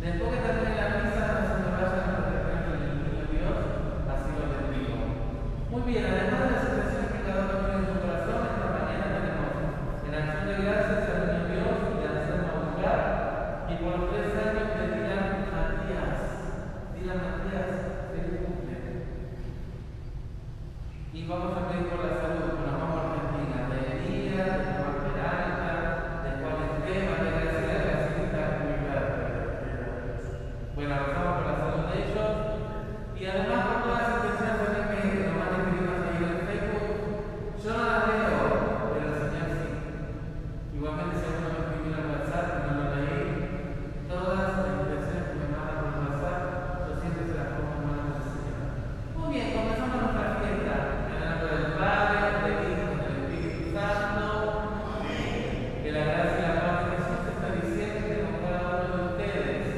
Después que termine la misa, no se me vayan a proteger del niño Dios, así lo bendigo. Muy bien, además de las expresiones que cada uno tiene en su corazón, esta mañana tenemos en acción de gracias al niño Dios de Anselmo Augular y por los 3 años de Dylan Matías. Dylan Matías, feliz cumple. Y vamos a pedir por la salud, por la mamá argentina, de Elías, de Tomás Peralta, de Juan Esteban, de Graciela, de la Cita Cuidarse. Bueno, rezamos por la salud de ellos y además por todas las intenciones también que nos van escribiendo ahí en el Facebook. Yo no las leo, pero el Señor sí. Igualmente, si alguno me escribió en el WhatsApp y no lo leí, todas las intenciones que me mandan por el WhatsApp, yo siempre se las pongo en manos del Señor. Muy bien, comenzamos nuestra fiesta. En el nombre del Padre, del Hijo y del Espíritu Santo. Que la gracia y la paz de Jesús esté diciendo con cada uno de ustedes.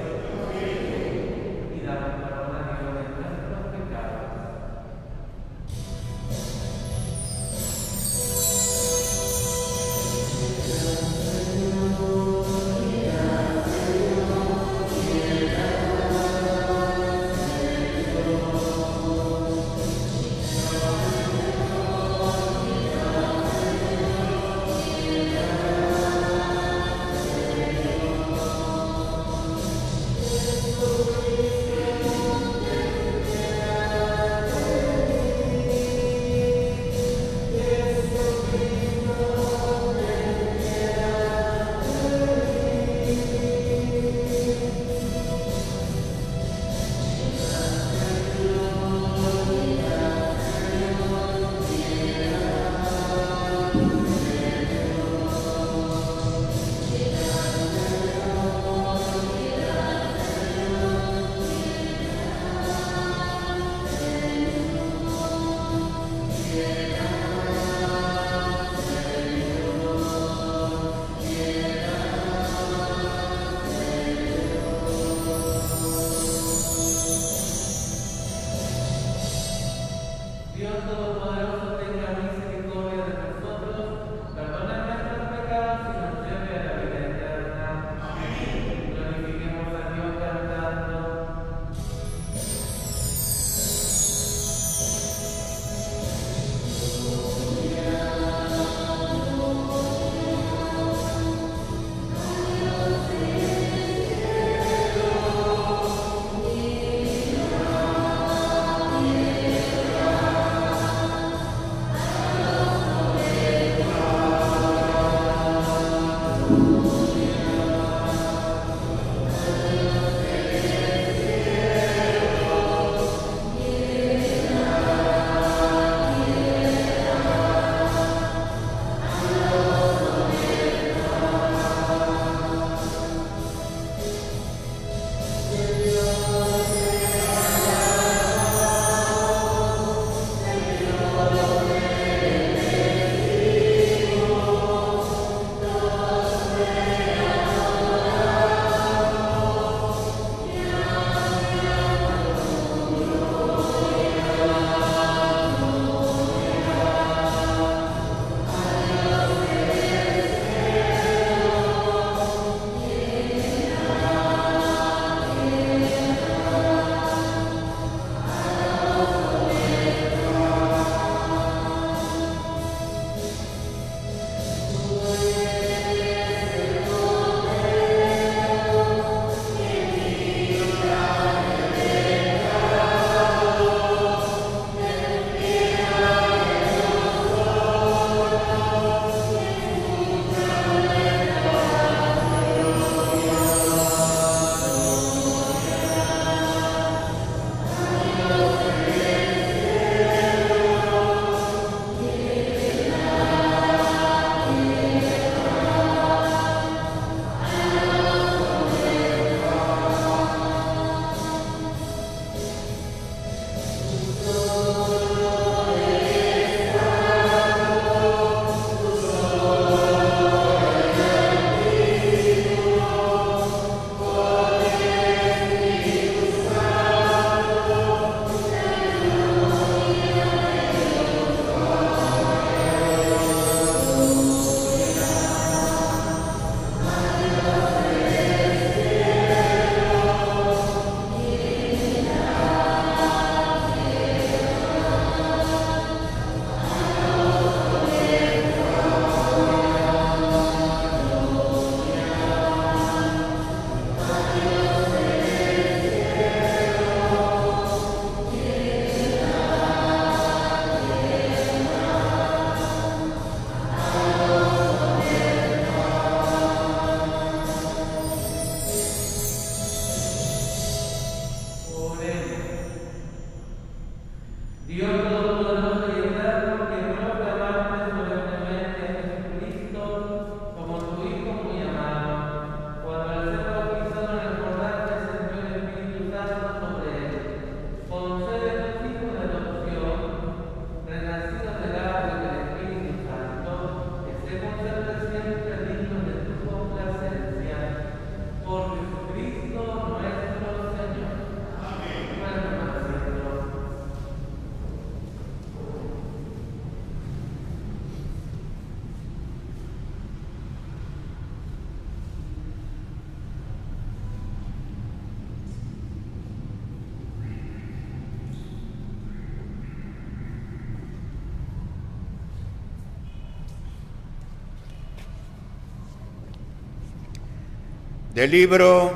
Del libro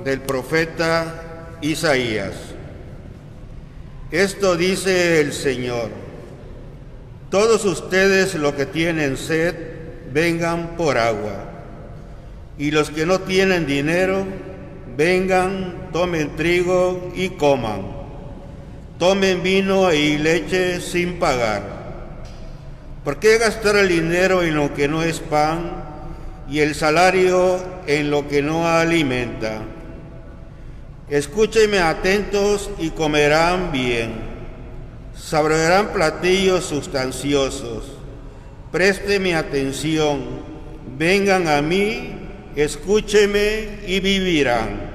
del profeta Isaías. Esto dice el Señor: todos ustedes los que tienen sed, vengan por agua, y los que no tienen dinero, vengan, tomen trigo y coman, tomen vino y leche sin pagar. ¿Por qué gastar el dinero en lo que no es pan y el salario en lo que no alimenta? Escúchenme atentos y comerán bien, saborearán platillos sustanciosos. Préstenme atención, vengan a mí, escúchenme y vivirán.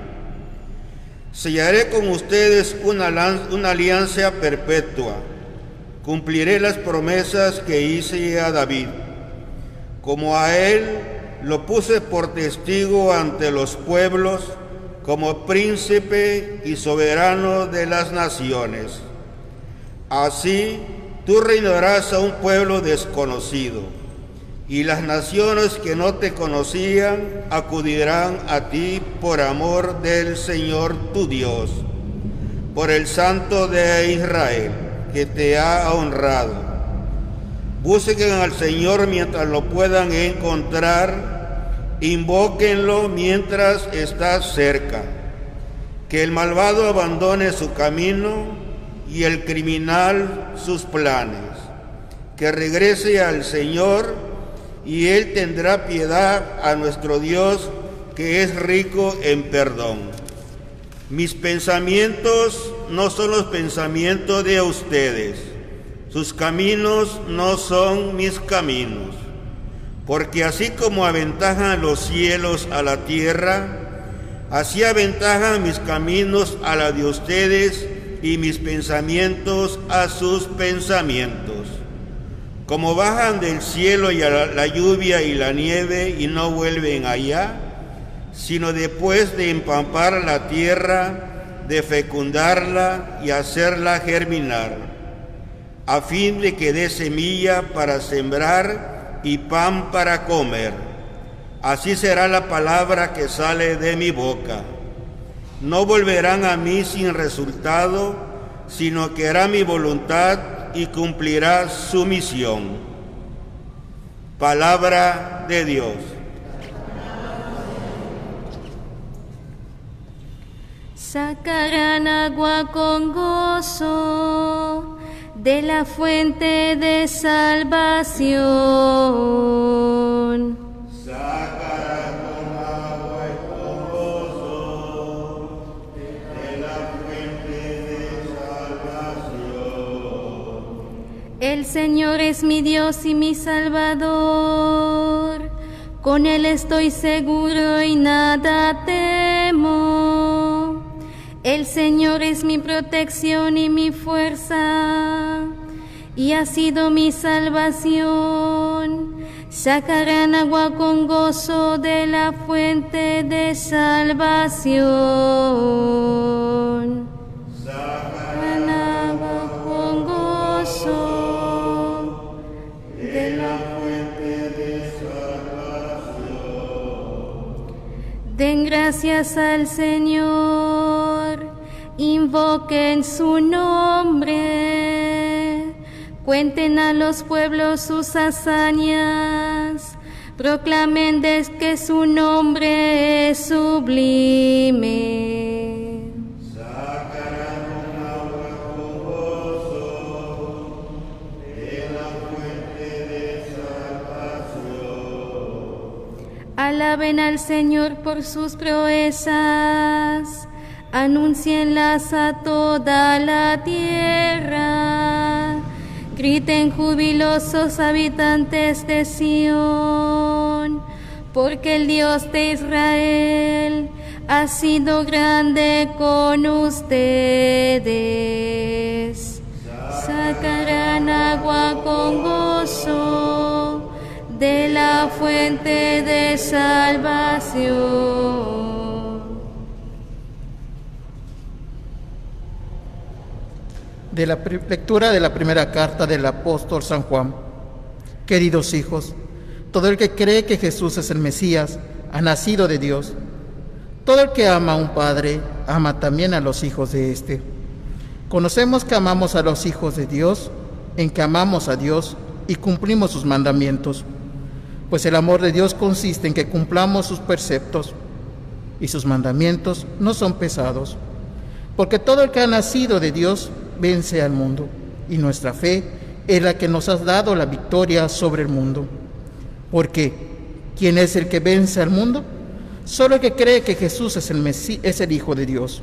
Sellaré con ustedes una alianza perpetua. Cumpliré las promesas que hice a David. Como a él lo puse por testigo ante los pueblos, como príncipe y soberano de las naciones. Así tú reinarás a un pueblo desconocido, y las naciones que no te conocían acudirán a ti por amor del Señor tu Dios, por el Santo de Israel, que te ha honrado. Busquen al Señor mientras lo puedan encontrar, invóquenlo mientras está cerca. Que el malvado abandone su camino y el criminal sus planes. Que regrese al Señor, y Él tendrá piedad a nuestro Dios, que es rico en perdón. Mis pensamientos no son los pensamientos de ustedes, sus caminos no son mis caminos. Porque así como aventajan los cielos a la tierra, así aventajan mis caminos a la de ustedes y mis pensamientos a sus pensamientos. Como bajan del cielo y la lluvia y la nieve y no vuelven allá, sino después de empampar la tierra, de fecundarla y hacerla germinar, a fin de que dé semilla para sembrar y pan para comer. Así será la palabra que sale de mi boca. No volverán a mí sin resultado, sino que hará mi voluntad y cumplirá su misión. Palabra de Dios. Sacarán agua con gozo de la fuente de salvación. Sacarán con agua y con gozo de la fuente de salvación. El Señor es mi Dios y mi Salvador. Con Él estoy seguro y nada temo. El Señor es mi protección y mi fuerza, y ha sido mi salvación. Sacarán agua con gozo de la fuente de salvación. Sacarán agua con gozo de la fuente de salvación. Den gracias al Señor, invoquen su nombre. Cuenten a los pueblos sus hazañas, proclamen que su nombre es sublime. Sacarán un agua con gozo de la fuente de salvación. Alaben al Señor por sus proezas, anúncienlas a toda la tierra. Griten jubilosos habitantes de Sión, porque el Dios de Israel ha sido grande con ustedes. Sacarán agua con gozo de la fuente de salvación. De la lectura de la primera carta del apóstol San Juan. Queridos hijos, todo el que cree que Jesús es el Mesías ha nacido de Dios. Todo el que ama a un padre, ama también a los hijos de éste. Conocemos que amamos a los hijos de Dios, en que amamos a Dios y cumplimos sus mandamientos. Pues el amor de Dios consiste en que cumplamos sus preceptos, y sus mandamientos no son pesados. Porque todo el que ha nacido de Dios vence al mundo, y nuestra fe es la que nos ha dado la victoria sobre el mundo. Porque, ¿quién es el que vence al mundo? Solo el que cree que Jesús es el Hijo de Dios.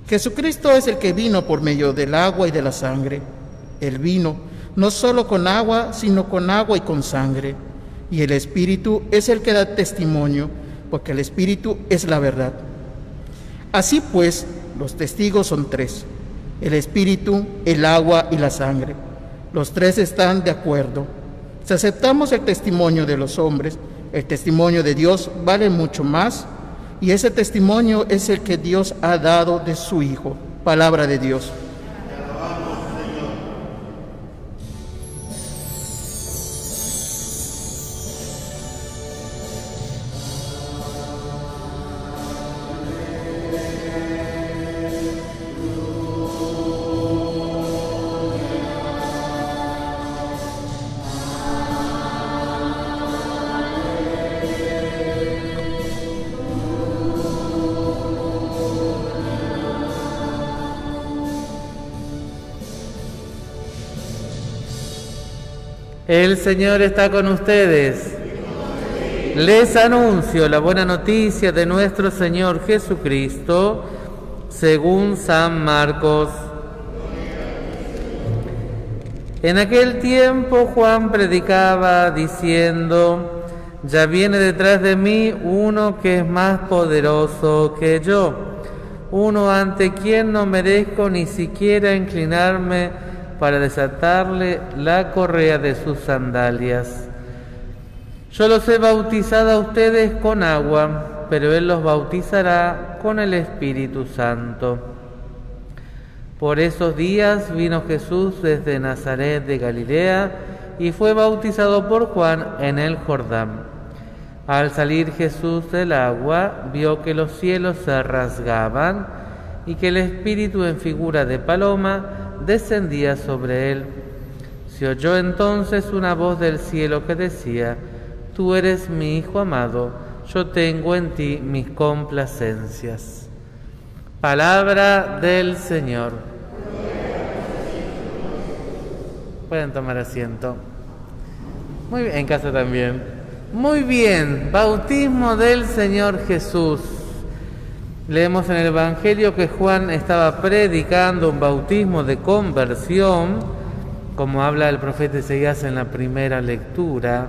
Jesucristo es el que vino por medio del agua y de la sangre. Él vino no solo con agua, sino con agua y con sangre. Y el Espíritu es el que da testimonio, porque el Espíritu es la verdad. Así pues, los testigos son tres: el Espíritu, el agua y la sangre. Los tres están de acuerdo. Si aceptamos el testimonio de los hombres, el testimonio de Dios vale mucho más, y ese testimonio es el que Dios ha dado de su Hijo. Palabra de Dios. El Señor está con ustedes. Les anuncio la buena noticia de nuestro Señor Jesucristo según San Marcos. En aquel tiempo Juan predicaba diciendo: ya viene detrás de mí uno que es más poderoso que yo, uno ante quien no merezco ni siquiera inclinarme para desatarle la correa de sus sandalias. Yo los he bautizado a ustedes con agua, pero Él los bautizará con el Espíritu Santo. Por esos días vino Jesús desde Nazaret de Galilea y fue bautizado por Juan en el Jordán. Al salir Jesús del agua, vio que los cielos se rasgaban y que el Espíritu en figura de paloma descendía sobre él. Se oyó entonces una voz del cielo que decía: tú eres mi Hijo amado, yo tengo en ti mis complacencias. Palabra del Señor. Pueden tomar asiento. Muy bien, en casa también. Muy bien, bautismo del Señor Jesús. Leemos en el Evangelio que Juan estaba predicando un bautismo de conversión, como habla el profeta Isaías en la primera lectura.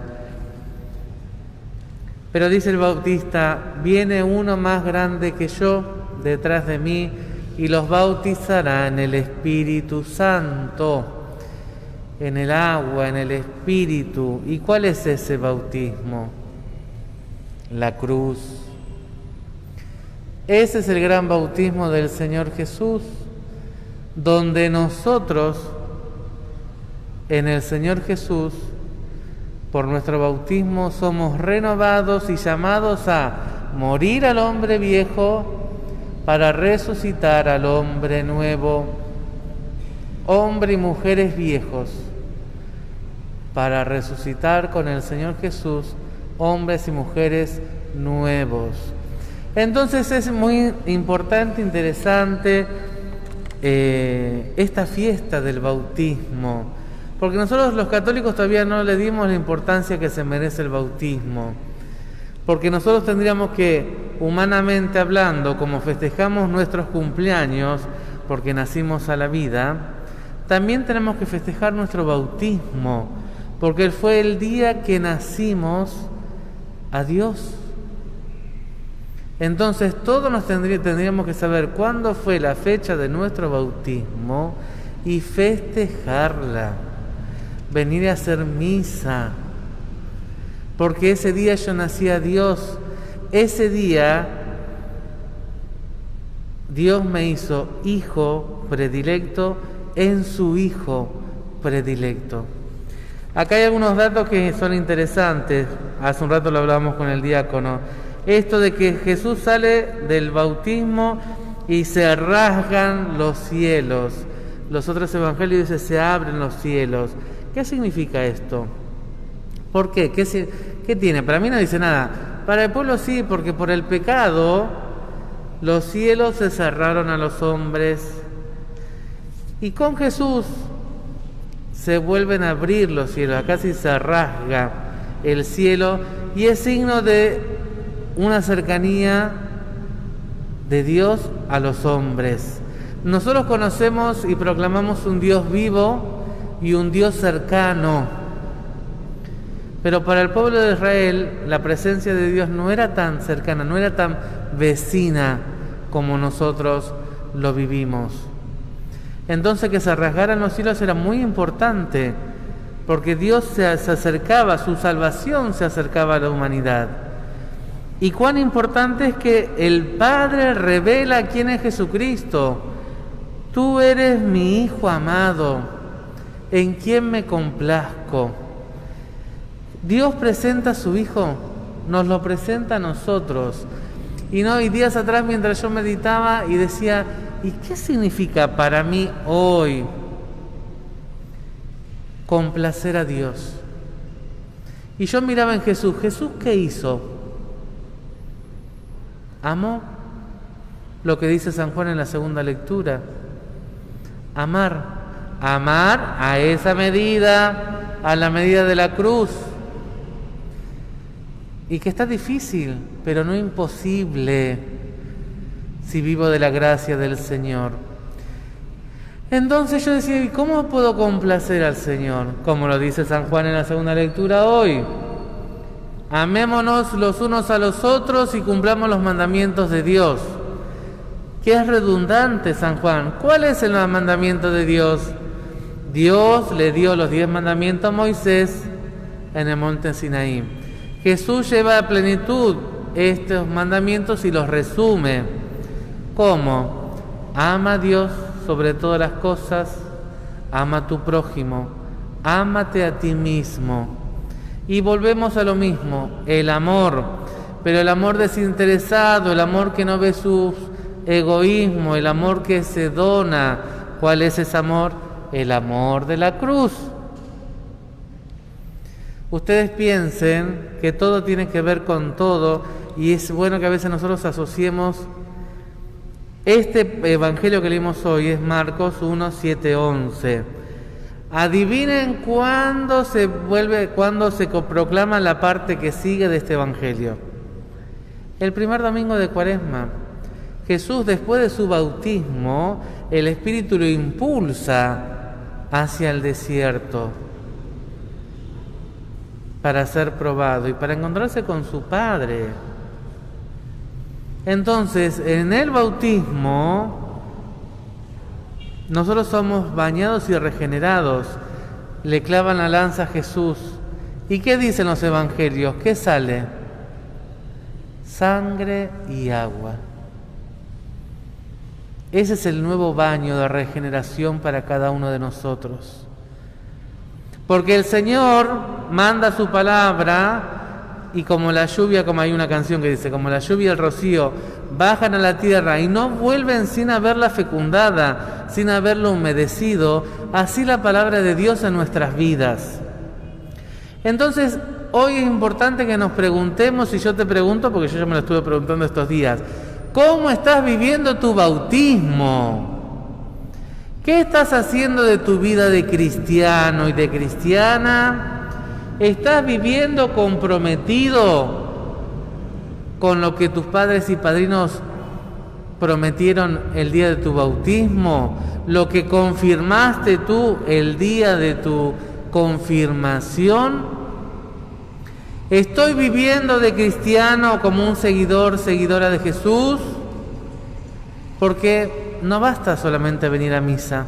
Pero dice el Bautista: viene uno más grande que yo detrás de mí y los bautizará en el Espíritu Santo, en el agua, en el Espíritu. ¿Y cuál es ese bautismo? La cruz. Ese es el gran bautismo del Señor Jesús, donde nosotros, en el Señor Jesús, por nuestro bautismo somos renovados y llamados a morir al hombre viejo para resucitar al hombre nuevo, hombre y mujeres viejos, para resucitar con el Señor Jesús hombres y mujeres nuevos. Entonces es muy importante, interesante esta fiesta del bautismo, porque nosotros los católicos todavía no le dimos la importancia que se merece el bautismo, porque nosotros tendríamos que, humanamente hablando, como festejamos nuestros cumpleaños porque nacimos a la vida, también tenemos que festejar nuestro bautismo, porque fue el día que nacimos a Dios. Entonces todos tendríamos que saber cuándo fue la fecha de nuestro bautismo y festejarla, venir a hacer misa, porque ese día yo nací a Dios, ese día Dios me hizo hijo predilecto en su Hijo predilecto. Acá hay algunos datos que son interesantes, hace un rato lo hablábamos con el diácono. esto de que Jesús sale del bautismo y se rasgan los cielos. Los otros evangelios dicen se abren los cielos. ¿Qué significa esto? ¿Por qué? ¿Qué tiene? Para mí no dice nada. Para el pueblo sí, porque por el pecado los cielos se cerraron a los hombres. Y con Jesús se vuelven a abrir los cielos. Acá sí se rasga el cielo y es signo de una cercanía de Dios a los hombres. Nosotros conocemos y proclamamos un Dios vivo y un Dios cercano. Pero para el pueblo de Israel la presencia de Dios no era tan cercana, no era tan vecina como nosotros lo vivimos. Entonces que se rasgaran los cielos era muy importante, porque Dios se acercaba, su salvación se acercaba a la humanidad. Y cuán importante es que el Padre revela quién es Jesucristo. Tú eres mi Hijo amado, en quien me complazco. Dios presenta a su Hijo, nos lo presenta a nosotros. Y días atrás, mientras yo meditaba y decía, ¿y qué significa para mí hoy complacer a Dios? Y yo miraba en Jesús. ¿Jesús qué hizo? Amó lo que dice San Juan en la segunda lectura. Amar a esa medida, a la medida de la cruz. Y que está difícil, pero no imposible, si vivo de la gracia del Señor. Entonces yo decía, ¿y cómo puedo complacer al Señor? Como lo dice San Juan en la segunda lectura hoy. Amémonos los unos a los otros y cumplamos los mandamientos de Dios. Que es redundante San Juan. ¿Cuál es el mandamiento de Dios? Dios le dio los 10 mandamientos a Moisés en el monte Sinaí. Jesús lleva a plenitud estos mandamientos y los resume. ¿Cómo? Ama a Dios sobre todas las cosas, ama a tu prójimo, ámate a ti mismo. Y volvemos a lo mismo, el amor, pero el amor desinteresado, el amor que no ve su egoísmo, el amor que se dona. ¿Cuál es ese amor? El amor de la cruz. Ustedes piensen que todo tiene que ver con todo, y es bueno que a veces nosotros asociemos. Este evangelio que leímos hoy es Marcos 1, 7, 11. Adivinen cuándo se proclama la parte que sigue de este evangelio. El primer domingo de Cuaresma. Jesús, después de su bautismo, el Espíritu lo impulsa hacia el desierto para ser probado y para encontrarse con su Padre. Entonces, en el bautismo, nosotros somos bañados y regenerados. Le clavan la lanza a Jesús. ¿Y qué dicen los evangelios? ¿Qué sale? Sangre y agua. Ese es el nuevo baño de regeneración para cada uno de nosotros. Porque el Señor manda su palabra y como la lluvia, como hay una canción que dice, como la lluvia y el rocío bajan a la tierra y no vuelven sin haberla fecundada, sin haberla humedecido, así la palabra de Dios en nuestras vidas. Entonces, hoy es importante que nos preguntemos, y yo te pregunto, porque yo ya me lo estuve preguntando estos días, ¿cómo estás viviendo tu bautismo? ¿Qué estás haciendo de tu vida de cristiano y de cristiana? ¿Estás viviendo comprometido con lo que tus padres y padrinos prometieron el día de tu bautismo? ¿Lo que confirmaste tú el día de tu confirmación? ¿Estoy viviendo de cristiano como un seguidor, seguidora de Jesús? Porque no basta solamente venir a misa,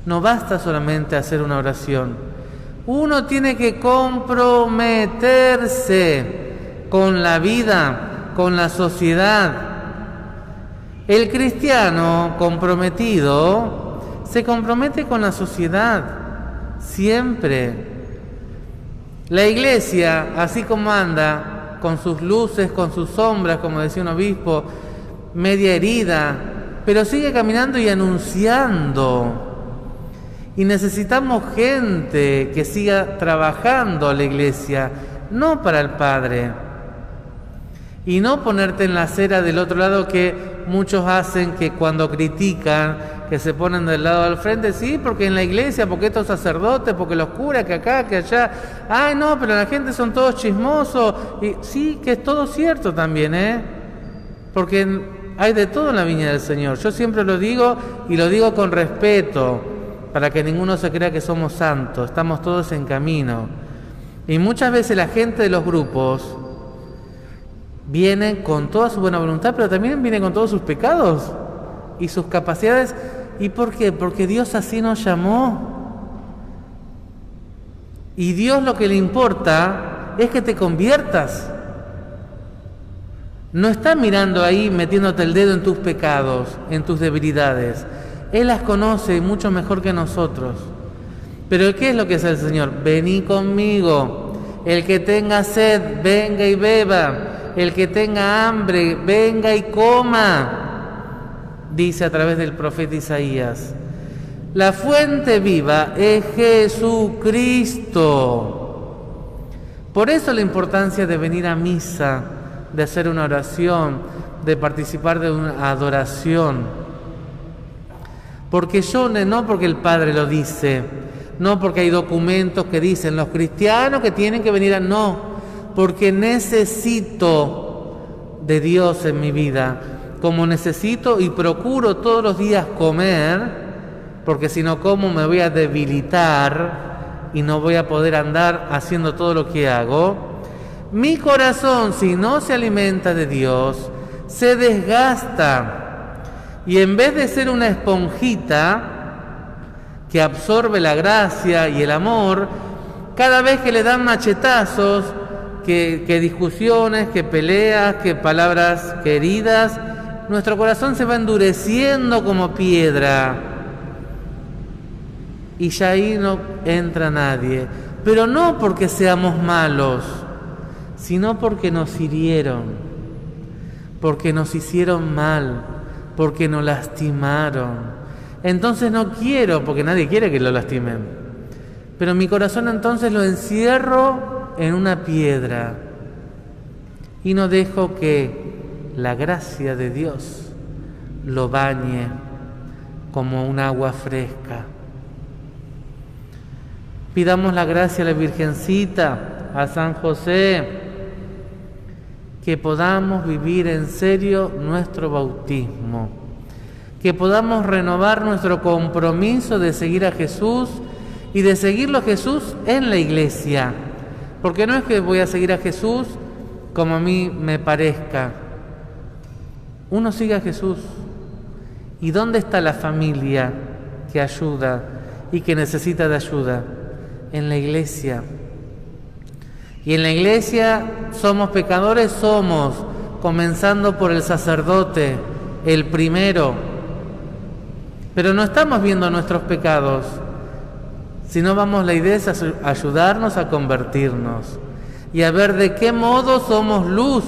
no basta solamente hacer una oración. Uno tiene que comprometerse con la vida, con la sociedad. El cristiano comprometido se compromete con la sociedad, siempre. La iglesia, así como anda con sus luces, con sus sombras, como decía un obispo, media herida, pero sigue caminando y anunciando. Y necesitamos gente que siga trabajando a la iglesia, no para el Padre. Y no ponerte en la acera del otro lado que muchos hacen, que cuando critican, que se ponen del lado del frente, sí, porque en la iglesia, porque estos sacerdotes, porque los curas, que acá, que allá, ay no, pero la gente son todos chismosos. Y sí, que es todo cierto también, porque hay de todo en la viña del Señor. Yo siempre lo digo y lo digo con respeto, para que ninguno se crea que somos santos, estamos todos en camino. Y muchas veces la gente de los grupos viene con toda su buena voluntad, pero también viene con todos sus pecados y sus capacidades. ¿Y por qué? Porque Dios así nos llamó. Y Dios lo que le importa es que te conviertas. No está mirando ahí, metiéndote el dedo en tus pecados, en tus debilidades. Él las conoce mucho mejor que nosotros. Pero ¿qué es lo que hace el Señor? Vení conmigo. El que tenga sed, venga y beba. El que tenga hambre, venga y coma. Dice a través del profeta Isaías. La fuente viva es Jesucristo. Por eso la importancia de venir a misa, de hacer una oración, de participar de una adoración. Porque yo, no porque el Padre lo dice, no porque hay documentos que dicen los cristianos que tienen que venir no, porque necesito de Dios en mi vida, como necesito y procuro todos los días comer, porque si no como me voy a debilitar y no voy a poder andar haciendo todo lo que hago. Mi corazón, si no se alimenta de Dios, se desgasta. Y en vez de ser una esponjita que absorbe la gracia y el amor, cada vez que le dan machetazos, que discusiones, que peleas, que palabras queridas, nuestro corazón se va endureciendo como piedra. Y ya ahí no entra nadie. Pero no porque seamos malos, sino porque nos hirieron, porque nos hicieron mal, porque nos lastimaron. Entonces no quiero, porque nadie quiere que lo lastimen, pero mi corazón entonces lo encierro en una piedra y no dejo que la gracia de Dios lo bañe como un agua fresca. Pidamos la gracia a la Virgencita, a San José, que podamos vivir en serio nuestro bautismo, que podamos renovar nuestro compromiso de seguir a Jesús y de seguirlo a Jesús en la iglesia, porque no es que voy a seguir a Jesús como a mí me parezca. Uno sigue a Jesús. ¿Y dónde está la familia que ayuda y que necesita de ayuda? En la iglesia. Y en la iglesia somos pecadores, comenzando por el sacerdote, el primero. Pero no estamos viendo nuestros pecados, sino la idea es ayudarnos a convertirnos y a ver de qué modo somos luz,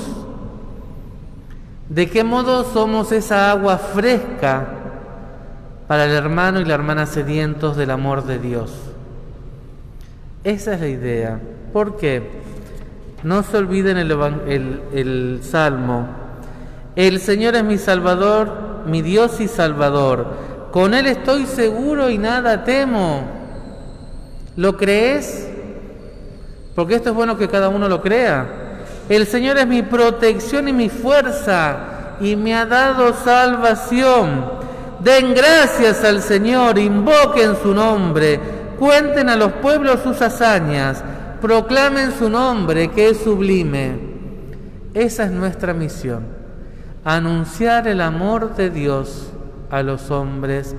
de qué modo somos esa agua fresca para el hermano y la hermana sedientos del amor de Dios. Esa es la idea. ¿Por qué? No se olviden el Salmo. El Señor es mi Salvador, mi Dios y Salvador. Con Él estoy seguro y nada temo. ¿Lo crees? Porque esto es bueno que cada uno lo crea. El Señor es mi protección y mi fuerza, y me ha dado salvación. Den gracias al Señor, invoquen su nombre, cuenten a los pueblos sus hazañas, proclamen su nombre que es sublime. Esa es nuestra misión, anunciar el amor de Dios a los hombres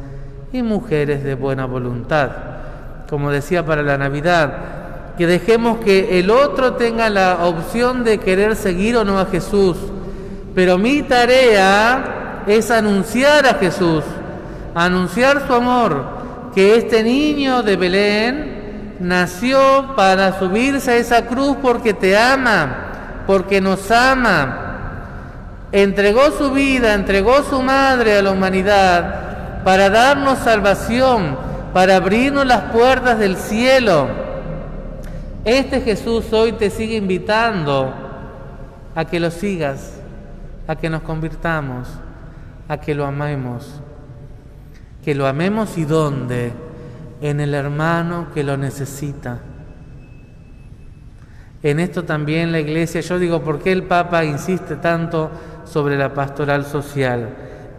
y mujeres de buena voluntad. Como decía para la Navidad, que dejemos que el otro tenga la opción de querer seguir o no a Jesús, pero mi tarea es anunciar a Jesús, anunciar su amor, que este niño de Belén nació para subirse a esa cruz porque te ama, porque nos ama, entregó su vida, entregó su madre a la humanidad para darnos salvación, para abrirnos las puertas del cielo. Este Jesús hoy te sigue invitando a que lo sigas, a que nos convirtamos, a que lo amemos. Que lo amemos, ¿y dónde? En el hermano que lo necesita. En esto también la Iglesia, yo digo, ¿por qué el Papa insiste tanto sobre la pastoral social?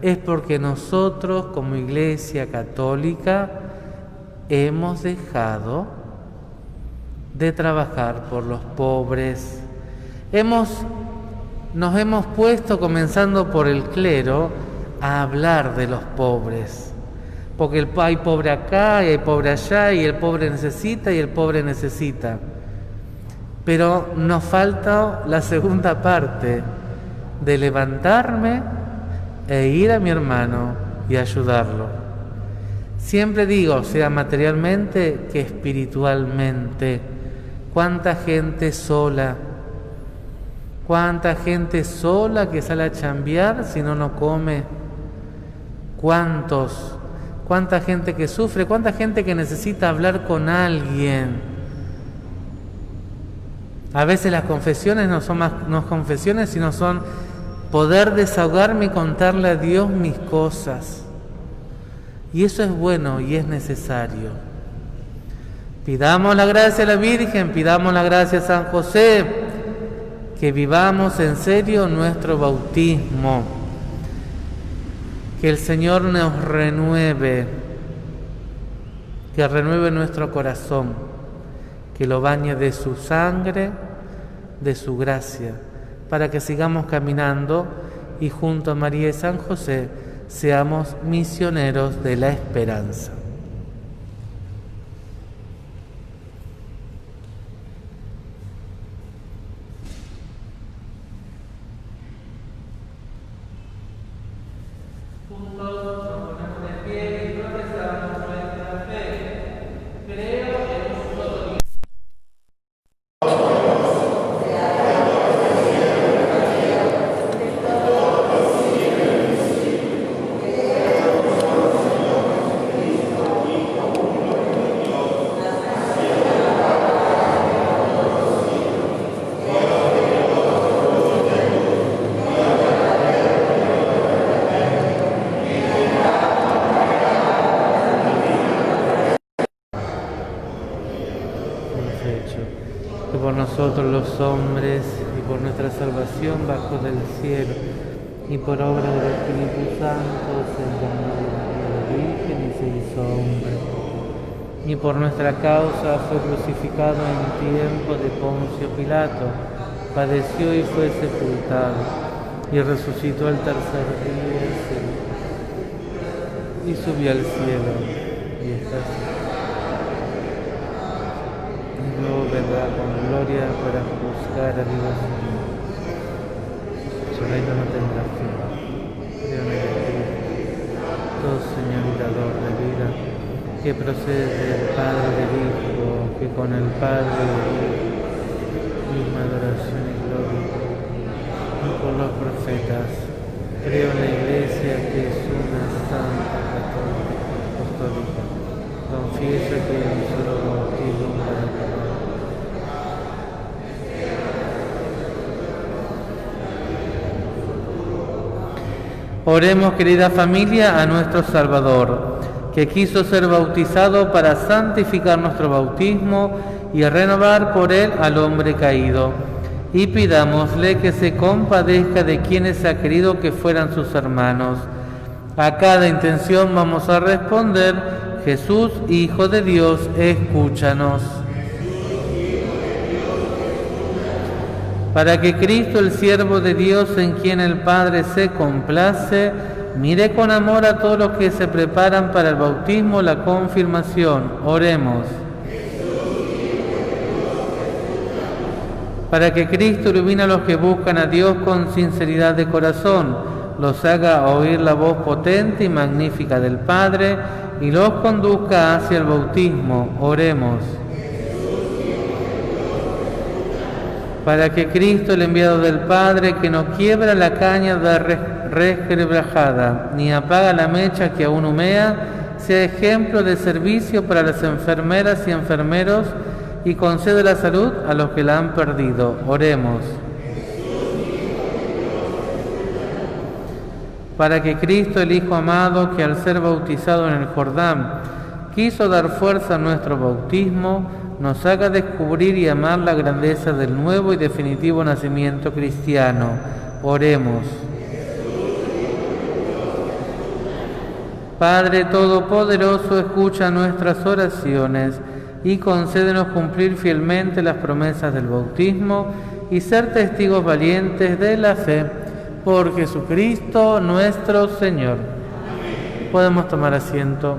Es porque nosotros como Iglesia católica hemos dejado de trabajar por los pobres. Nos hemos puesto, comenzando por el clero, a hablar de los pobres. Porque hay pobre acá y hay pobre allá, y el pobre necesita y el pobre necesita. Pero nos falta la segunda parte, de levantarme e ir a mi hermano y ayudarlo. Siempre digo, sea materialmente que espiritualmente. ¿Cuánta gente sola? ¿Cuánta gente sola que sale a chambear si no come? ¿Cuánta gente que sufre? ¿Cuánta gente que necesita hablar con alguien? A veces las confesiones no son confesiones, sino son poder desahogarme y contarle a Dios mis cosas. Y eso es bueno y es necesario. Pidamos la gracia a la Virgen, pidamos la gracia a San José, que vivamos en serio nuestro bautismo. Que el Señor nos renueve, que renueve nuestro corazón, que lo bañe de su sangre, de su gracia, para que sigamos caminando y junto a María y San José seamos misioneros de la esperanza. Que por nosotros los hombres y por nuestra salvación bajo del cielo y por obra del Espíritu Santo se encarnó de la Virgen y se hizo hombre, y por nuestra causa fue crucificado en tiempo de Poncio Pilato, padeció y fue sepultado, y resucitó el tercer día y subió al cielo, y está así. Luego vendrá con gloria para juzgar a vivos y muertos. Su reino no tendrá fin. Creo en el Espíritu, todo Señor y dador de vida, que procede del Padre y del Hijo, que con el Padre misma adoración y gloria, y por los profetas. Creo en la Iglesia, que es una santa, católica, apostólica. Confieso que hay un solo bautismo para el perdón. Oremos, querida familia, a nuestro Salvador, que quiso ser bautizado para santificar nuestro bautismo y renovar por él al hombre caído. Y pidámosle que se compadezca de quienes ha querido que fueran sus hermanos. A cada intención vamos a responder: Jesús, Hijo de Dios, escúchanos. Para que Cristo, el siervo de Dios, en quien el Padre se complace, mire con amor a todos los que se preparan para el bautismo, la confirmación. Oremos. Para que Cristo ilumine a los que buscan a Dios con sinceridad de corazón, los haga oír la voz potente y magnífica del Padre y los conduzca hacia el bautismo. Oremos. para que Cristo, el enviado del Padre, que no quiebra la caña resquebrajada, ni apaga la mecha que aún humea, sea ejemplo de servicio para las enfermeras y enfermeros, y concede la salud a los que la han perdido. Oremos. Para que Cristo, el Hijo amado, que al ser bautizado en el Jordán, quiso dar fuerza a nuestro bautismo, nos haga descubrir y amar la grandeza del nuevo y definitivo nacimiento cristiano. Oremos. Padre Todopoderoso, escucha nuestras oraciones y concédenos cumplir fielmente las promesas del bautismo y ser testigos valientes de la fe por Jesucristo nuestro Señor. Amén. Podemos tomar asiento.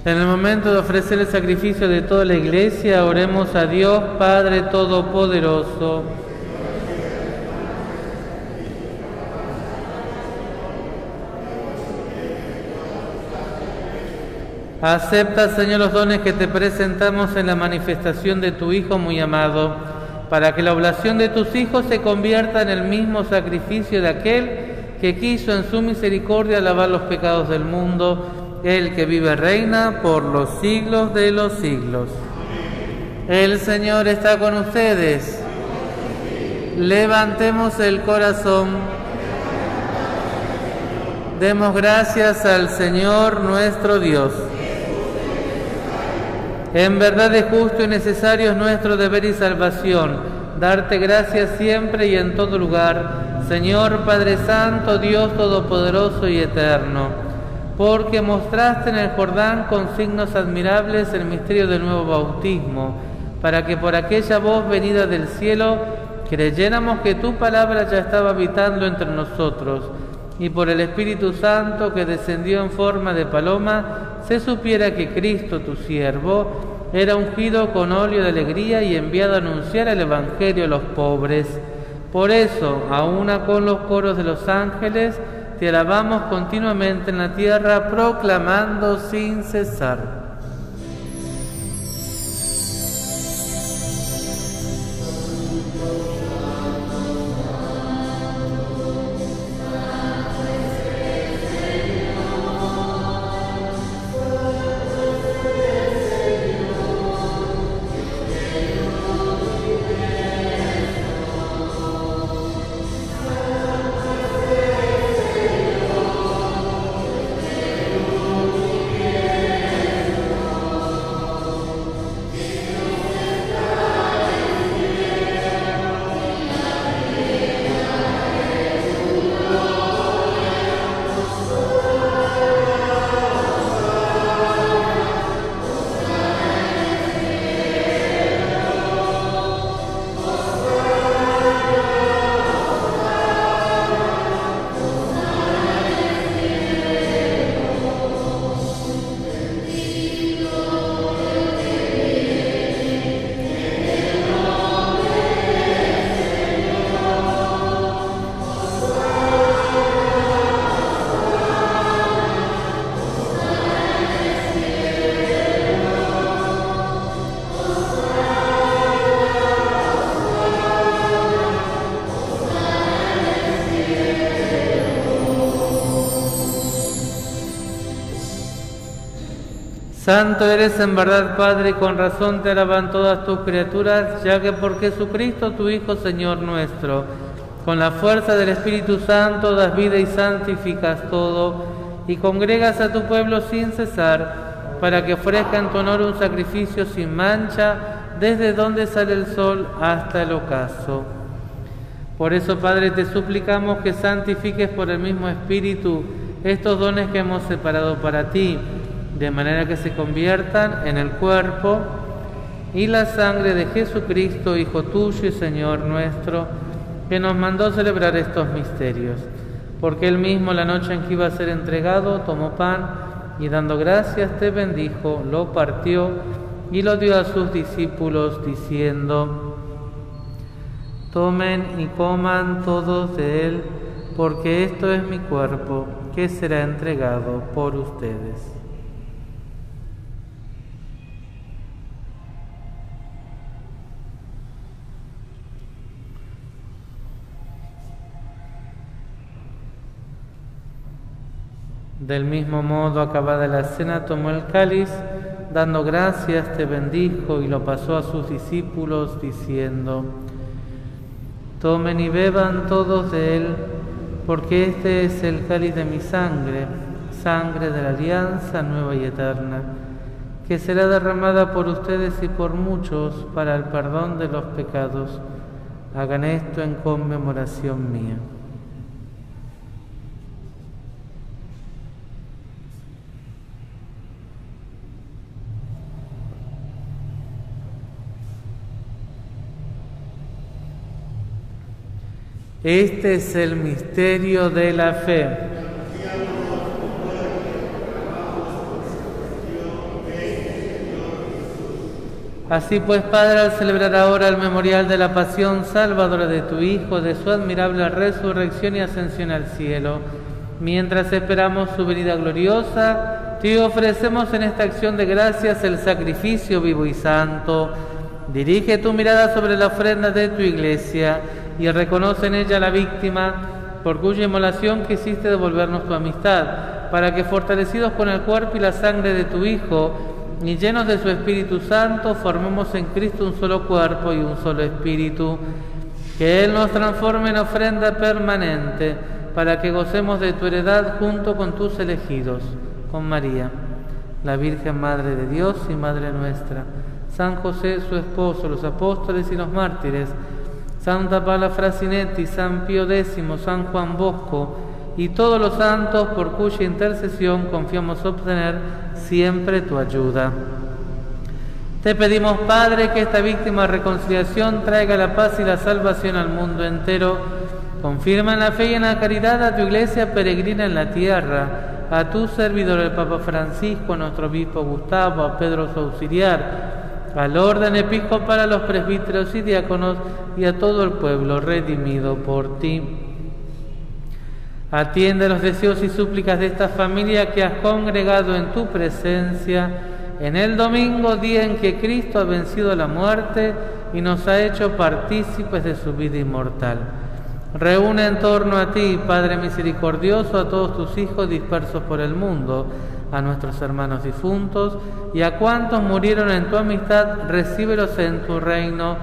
En el momento de ofrecer el sacrificio de toda la Iglesia, oremos a Dios Padre Todopoderoso. Acepta, Señor, los dones que te presentamos en la manifestación de tu Hijo muy amado, para que la oblación de tus hijos se convierta en el mismo sacrificio de aquel que quiso en su misericordia lavar los pecados del mundo, el que vive reina por los siglos de los siglos. El Señor está con ustedes. Levantemos el corazón. Demos gracias al Señor nuestro Dios. En verdad es justo y necesario es nuestro deber y salvación, darte gracias siempre y en todo lugar, Señor Padre Santo, Dios Todopoderoso y Eterno, porque mostraste en el Jordán con signos admirables el misterio del nuevo bautismo, para que por aquella voz venida del cielo creyéramos que tu palabra ya estaba habitando entre nosotros, y por el Espíritu Santo que descendió en forma de paloma, se supiera que Cristo, tu siervo, era ungido con óleo de alegría y enviado a anunciar el Evangelio a los pobres. Por eso, a una con los coros de los ángeles, te alabamos continuamente en la tierra, proclamando sin cesar. Santo eres en verdad, Padre, y con razón te alaban todas tus criaturas, ya que por Jesucristo, tu Hijo, Señor nuestro, con la fuerza del Espíritu Santo das vida y santificas todo, y congregas a tu pueblo sin cesar, para que ofrezca en tu honor un sacrificio sin mancha, desde donde sale el sol hasta el ocaso. Por eso, Padre, te suplicamos que santifiques por el mismo Espíritu estos dones que hemos separado para ti, de manera que se conviertan en el cuerpo y la sangre de Jesucristo, Hijo tuyo y Señor nuestro, que nos mandó celebrar estos misterios. Porque Él mismo, la noche en que iba a ser entregado, tomó pan y dando gracias te bendijo, lo partió y lo dio a sus discípulos, diciendo: tomen y coman todos de él, porque esto es mi cuerpo, que será entregado por ustedes. Del mismo modo, acabada la cena, tomó el cáliz, dando gracias te bendijo y lo pasó a sus discípulos, diciendo: tomen y beban todos de él, porque este es el cáliz de mi sangre, sangre de la alianza nueva y eterna, que será derramada por ustedes y por muchos para el perdón de los pecados. Hagan esto en conmemoración mía. Este es el misterio de la fe. Así pues, Padre, al celebrar ahora el memorial de la pasión salvadora de tu Hijo, de su admirable resurrección y ascensión al cielo, mientras esperamos su venida gloriosa, te ofrecemos en esta acción de gracias el sacrificio vivo y santo. Dirige tu mirada sobre la ofrenda de tu Iglesia y reconoce en ella la víctima por cuya inmolación quisiste devolvernos tu amistad, para que, fortalecidos con el cuerpo y la sangre de tu Hijo y llenos de su Espíritu Santo, formemos en Cristo un solo cuerpo y un solo espíritu. Que Él nos transforme en ofrenda permanente, para que gocemos de tu heredad junto con tus elegidos, con María, la Virgen Madre de Dios y Madre nuestra, San José, su esposo, los apóstoles y los mártires, Santa Paula Frasinetti, San Pío X, San Juan Bosco y todos los santos por cuya intercesión confiamos obtener siempre tu ayuda. Te pedimos, Padre, que esta víctima reconciliación traiga la paz y la salvación al mundo entero. Confirma en la fe y en la caridad a tu Iglesia peregrina en la tierra, a tu servidor el Papa Francisco, a nuestro obispo Gustavo, a Pedro su auxiliar, al orden episcopal, a los presbíteros y diáconos y a todo el pueblo redimido por ti. Atiende los deseos y súplicas de esta familia que has congregado en tu presencia en el domingo, día en que Cristo ha vencido la muerte y nos ha hecho partícipes de su vida inmortal. Reúne en torno a ti, Padre misericordioso, a todos tus hijos dispersos por el mundo, a nuestros hermanos difuntos y a cuantos murieron en tu amistad, recíbelos en tu reino,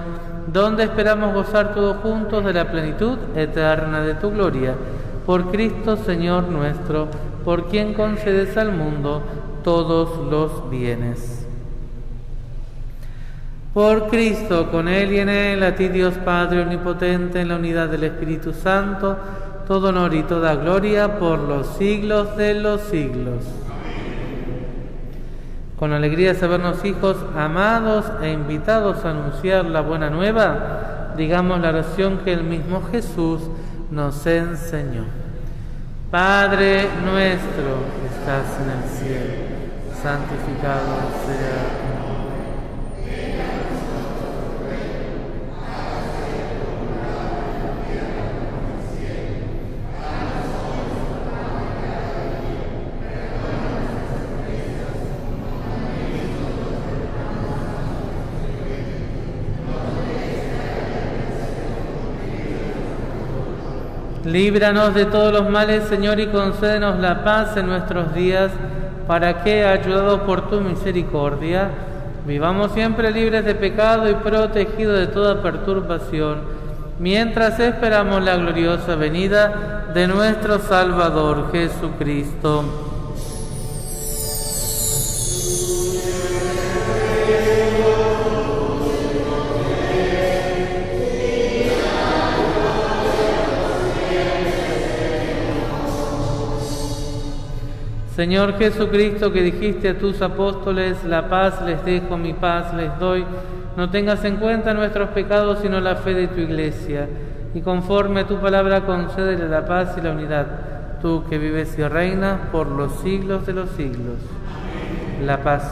donde esperamos gozar todos juntos de la plenitud eterna de tu gloria. Por Cristo, Señor nuestro, por quien concedes al mundo todos los bienes. Por Cristo, con Él y en Él, a ti Dios Padre Omnipotente, en la unidad del Espíritu Santo, todo honor y toda gloria por los siglos de los siglos. Con alegría de sabernos hijos amados e invitados a anunciar la buena nueva, digamos la oración que el mismo Jesús nos enseñó. Padre nuestro que estás en el cielo, santificado sea tu nombre. Líbranos de todos los males, Señor, y concédenos la paz en nuestros días, para que, ayudados por tu misericordia, vivamos siempre libres de pecado y protegidos de toda perturbación, mientras esperamos la gloriosa venida de nuestro Salvador Jesucristo. Señor Jesucristo, que dijiste a tus apóstoles, la paz les dejo, mi paz les doy, no tengas en cuenta nuestros pecados, sino la fe de tu Iglesia, y conforme a tu palabra concédele la paz y la unidad, tú que vives y reinas por los siglos de los siglos. La paz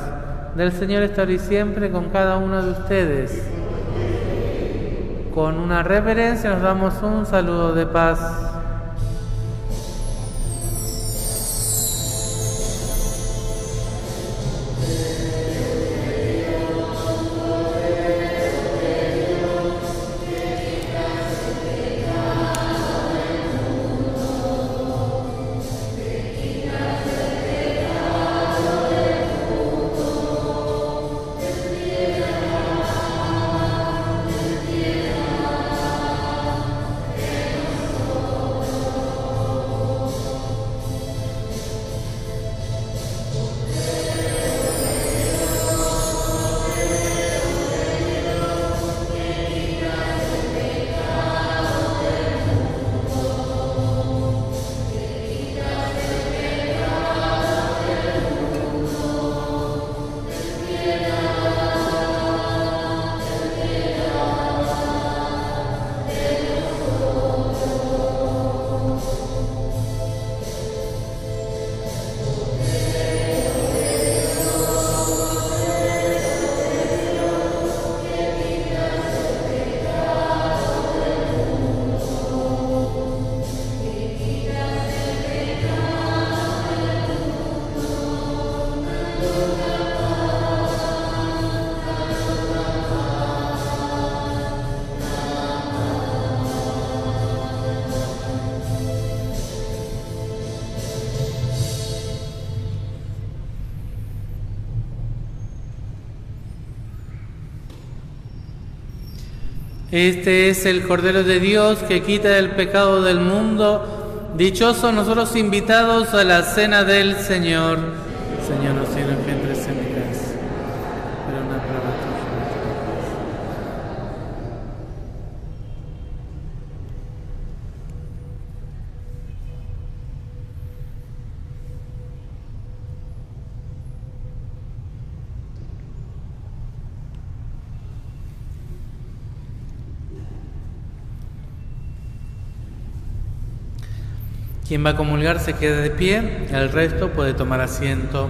del Señor está hoy siempre con cada uno de ustedes. Con una reverencia nos damos un saludo de paz. Este es el Cordero de Dios que quita el pecado del mundo. Dichosos nosotros invitados a la cena del Señor. Señor, no sé que entres en mi casa, pero una prueba tuya. Quien va a comulgar se queda de pie, el resto puede tomar asiento.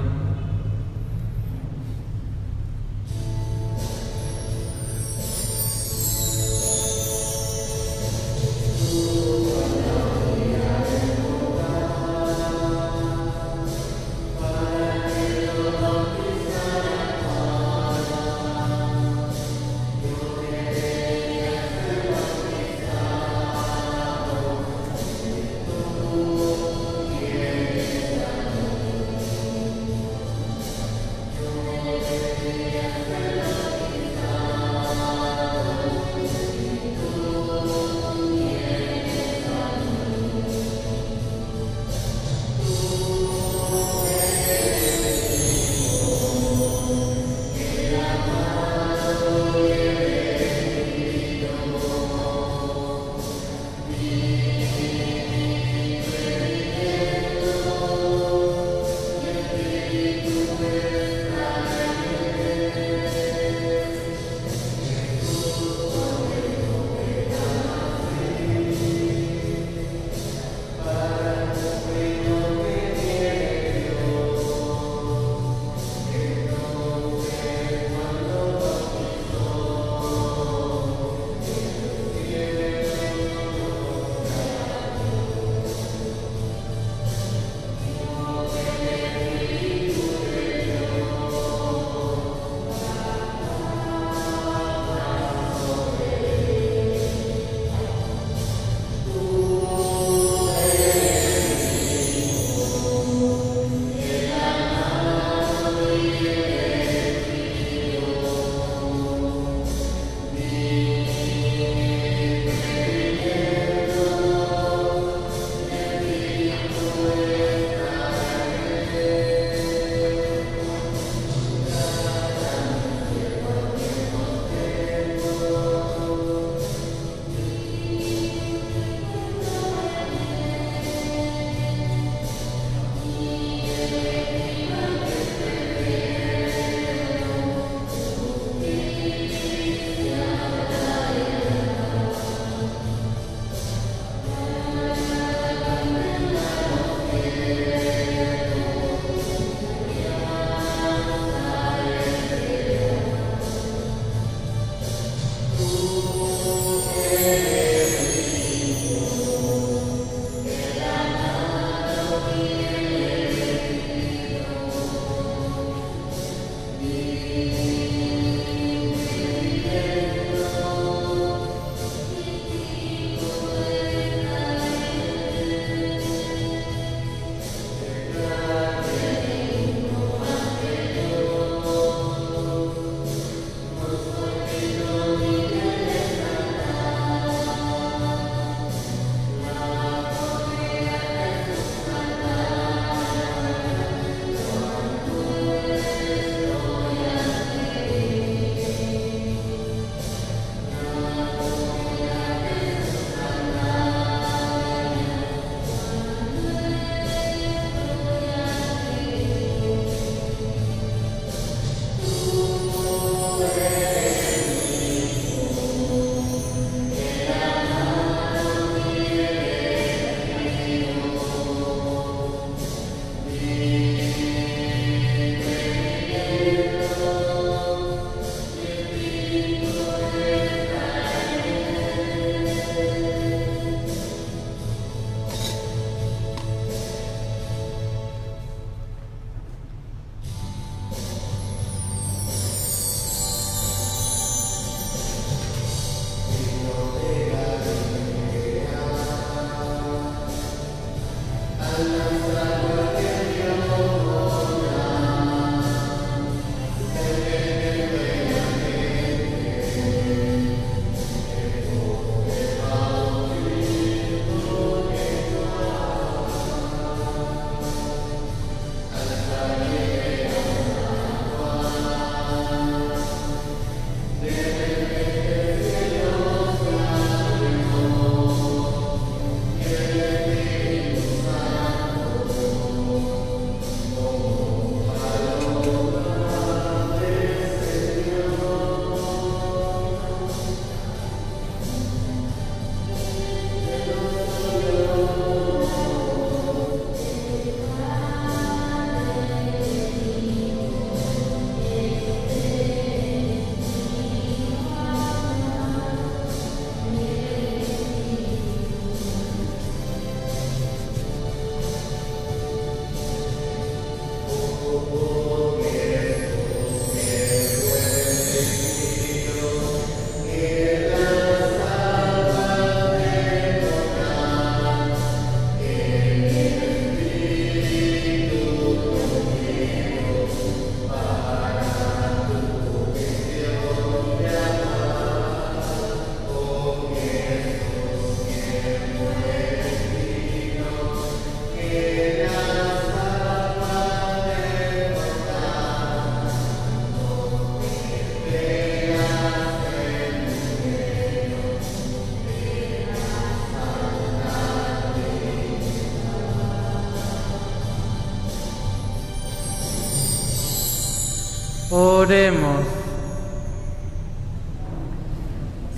Oremos.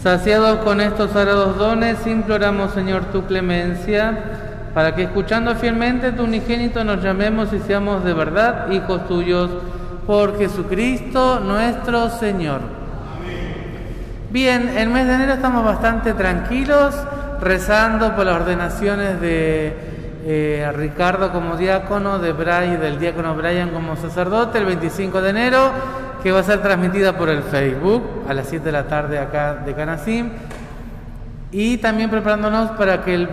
Saciados con estos sagrados dones, imploramos, Señor, tu clemencia, para que escuchando fielmente tu unigénito nos llamemos y seamos de verdad hijos tuyos, por Jesucristo nuestro Señor. Bien, el mes de enero estamos bastante tranquilos, rezando por las ordenaciones de Ricardo como diácono, del diácono Brian como sacerdote, el 25 de enero, que va a ser transmitida por el Facebook a las 7 de la tarde acá de Canacín. Y también preparándonos para que el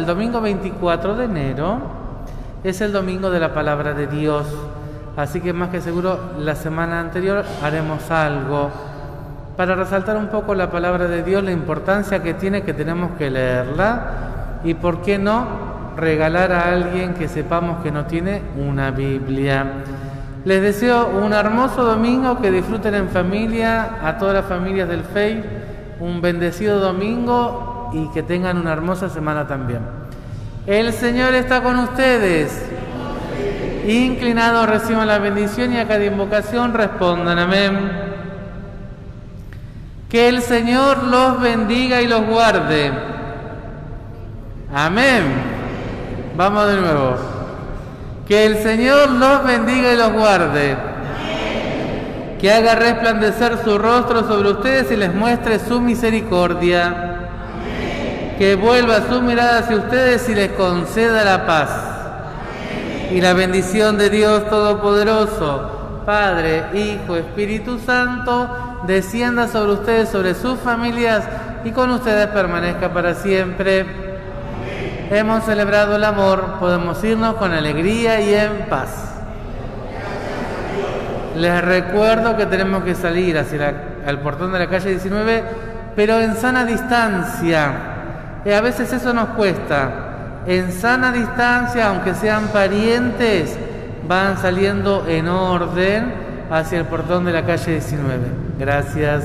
domingo 24 de enero es el domingo de la palabra de Dios. Así que más que seguro la semana anterior haremos algo para resaltar un poco la palabra de Dios, la importancia que tiene, que tenemos que leerla, y por qué no regalar a alguien que sepamos que no tiene una Biblia. Les deseo un hermoso domingo, que disfruten en familia, a todas las familias del FEI, un bendecido domingo y que tengan una hermosa semana también. El Señor está con ustedes. Inclinados reciban la bendición y a cada invocación respondan amén. Que el Señor los bendiga y los guarde. Amén. Vamos de nuevo. Que el Señor los bendiga y los guarde. Amén. Que haga resplandecer su rostro sobre ustedes y les muestre su misericordia. Amén. Que vuelva su mirada hacia ustedes y les conceda la paz. Amén. Y la bendición de Dios Todopoderoso, Padre, Hijo, Espíritu Santo, descienda sobre ustedes, sobre sus familias, y con ustedes permanezca para siempre. Amén. Hemos celebrado el amor, podemos irnos con alegría y en paz. Les recuerdo que tenemos que salir hacia el portón de la calle 19, pero en sana distancia. A veces eso nos cuesta. En sana distancia, aunque sean parientes, van saliendo en orden hacia el portón de la calle 19. Gracias.